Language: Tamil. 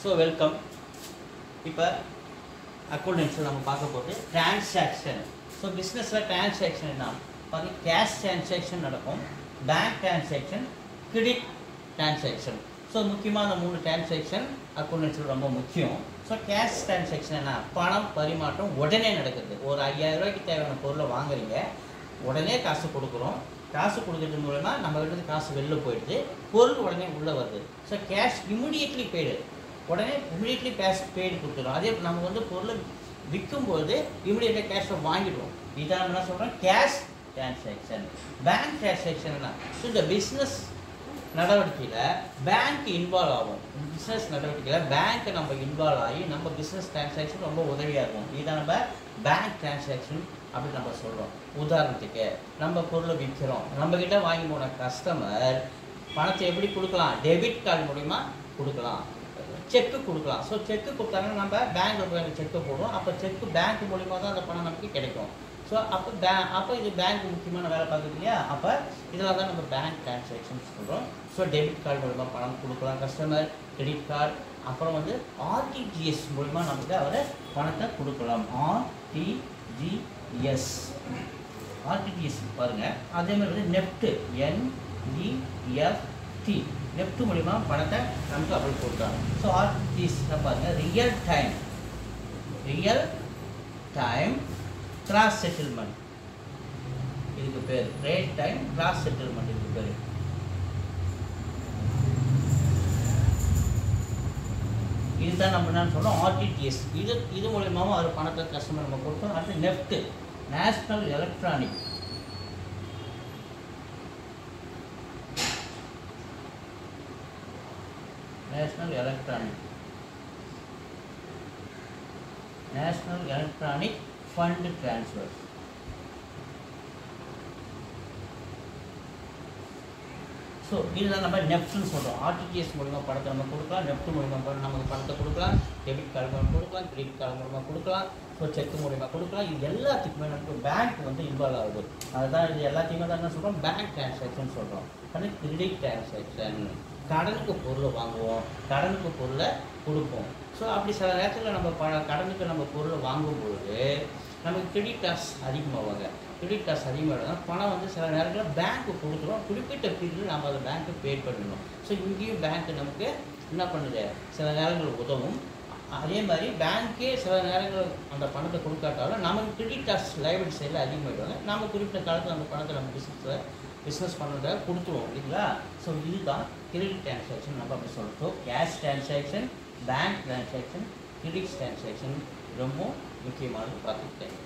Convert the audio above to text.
So welcome. இப்போ அக்கௌண்டன்ஸில் நம்ம பார்க்க போகிறது டிரான்சாக்ஷன். ஸோ பிஸ்னஸில் டிரான்சாக்ஷன் என்ன பாருங்க, கேஷ் டிரான்சாக்ஷன் நடக்கும், bank transaction, credit transaction. So முக்கியமாக அந்த 3 டிரான்சாக்ஷன் அக்கௌண்டன்ஸில் ரொம்ப முக்கியம். ஸோ கேஷ் டிரான்சாக்ஷன் என்ன, பணம் பரிமாற்றம் உடனே நடக்குது. ஒரு 5000 ரூபாய்க்கு தேவையான பொருளை வாங்குறீங்க, உடனே காசு கொடுக்குறோம். காசு கொடுக்கறது மூலமா நம்ம கிட்ட காசு வெளில போயிடுது, பொருள் உடனே உள்ளே வருது. ஸோ கேஷ் இமிடியட்லி பெய்டு, உடனே இமிடியட்லி கேஷ் பெய்டு கொடுத்துரும். அதே நம்ம வந்து பொருளை விற்கும்போது இமிடியேட்டாக கேஷை வாங்கிடுவோம். இதான் என்ன சொல்கிறோம், கேஷ் டிரான்சாக்ஷன். பேங்க் டிரான்சாக்ஷன் என்ன, ஸோ இந்த பிஸ்னஸ் நடவடிக்கையில் பேங்க் இன்வால்வ் ஆகும். பிஸ்னஸ் நடவடிக்கையில் பேங்க்கை நம்ம இன்வால்வ் ஆகி நம்ம பிஸ்னஸ் டிரான்சாக்ஷன் ரொம்ப உதவியாக இருக்கும். இதான் நம்ம பேங்க் டிரான்சாக்ஷன் அப்படின்னு நம்ம சொல்கிறோம். உதாரணத்துக்கு நம்ம பொருளை விற்கிறோம், நம்மக்கிட்ட வாங்கி போன கஸ்டமர் பணத்தை எப்படி கொடுக்கலாம், டெபிட் கார்டு மூலிமா கொடுக்கலாம், செக்கு கொடுக்கலாம். ஸோ செக்கு கொடுத்தாங்கன்னா நம்ம பேங்க்கில் போய் செக்கு போடுவோம். அப்போ செக்கு பேங்க் மூலிமா தான் அந்த பணம் நமக்கு கிடைக்கும். ஸோ அப்போ இது பேங்க் முக்கியமான வேலை பார்க்குது இல்லையா. அப்போ இதெல்லாம் தான் நம்ம பேங்க் டிரான்சாக்ஷன் சொல்கிறோம். ஸோ டெபிட் கார்டு மூலிமா பணம் கொடுக்கலாம் கஸ்டமர், கிரெடிட் கார்டு, அப்புறம் வந்து ஆர்டிஜிஎஸ் மூலிமா நமக்கு அவர் பணத்தை கொடுக்கலாம். ஆர்டிஜிஎஸ் பாருங்கள். அதே மாதிரி வந்து நெஃப்ட், NEFT, நெஃப்ட் மூலிமா பணத்தை நமக்கு அப்படி கொடுக்குறாங்க. ஸோ ஆர்டிஜிஎஸ் பாருங்கள், ரியல் டைம் கிராஸ் செட்டில்மெண்ட், இதுக்கு பேர் ரியல் டைம் கிராஸ் செட்டில்மெண்ட், இதுக்கு பேர். இதுதான் நம்ம என்ன சொல்கிறோம், ஆர்டிஜிஎஸ். இது மூலியமாகவும் அவர் பணத்தை கஸ்டமர் நம்ம கொடுத்தோம். அடுத்து NEFT, national electronic, national electronic fund transfer. So இதுதான் நம்ம நெஃப்ட்னு சொல்கிறோம். ஆர்டிஜிஎஸ் மூலிமா பணத்தை நம்ம கொடுக்கலாம், நெஃப்ட் மூலிமா நமக்கு பணத்தை கொடுக்கலாம், டெபிட் கார்டு மூலமாக கொடுக்கலாம், கிரெடிட் கார்டு மூலமாக கொடுக்கலாம், ஸோ செக்கு மூலிமா கொடுக்கலாம். இது எல்லாத்துக்குமே நமக்கு பேங்க் வந்து இன்வால்வ் ஆகுது. அதுதான் இது எல்லாத்தையுமே தான் என்ன சொல்கிறோம், பேங்க் டிரான்சாக்ஷன் சொல்கிறோம். அது கிரெடிட் டிரான்சாக்ஷன், கடனுக்கு பொருளை வாங்குவோம், கடனுக்கு பொருளை கொடுப்போம். ஸோ அப்படி சில நேரத்தில் நம்ம கடனுக்கு நம்ம பொருளை வாங்கும்பொழுது நமக்கு கிரெடிட் காசு அதிகமாகுவாங்க. கிரெடிட் காசு அதிகமாக பணம் வந்து சில நேரங்களில் பேங்க்கு கொடுக்குறோம், குறிப்பிட்ட பீரியடில் நம்ம அதை பேங்க்கு பே பண்ணணும். ஸோ இங்கேயும் பேங்க்கு நமக்கு என்ன பண்ணுது, சில நேரங்கள் உதவும். அதே மாதிரி பேங்க்கே சில நேரங்கள் அந்த பணத்தை கொடுக்காட்டாலும் நமக்கு கிரெடிட் காசு லைபிலிட்டி சைடில் அதிகமாகிடுவாங்க. நம்ம குறிப்பிட்ட காலத்தில் அந்த பணத்தை நம்ம பிஸ்னஸ் பண்ணுறத கொடுத்துருவோம் இல்லைங்களா. ஸோ இதுதான் கிரெடிட் டிரான்சாக்ஷன் நம்ம அப்படி சொல்கிறோம். Cash transaction, bank transaction, credit transaction ரொம்ப முக்கியமானது பார்த்துக்கிட்டேன்.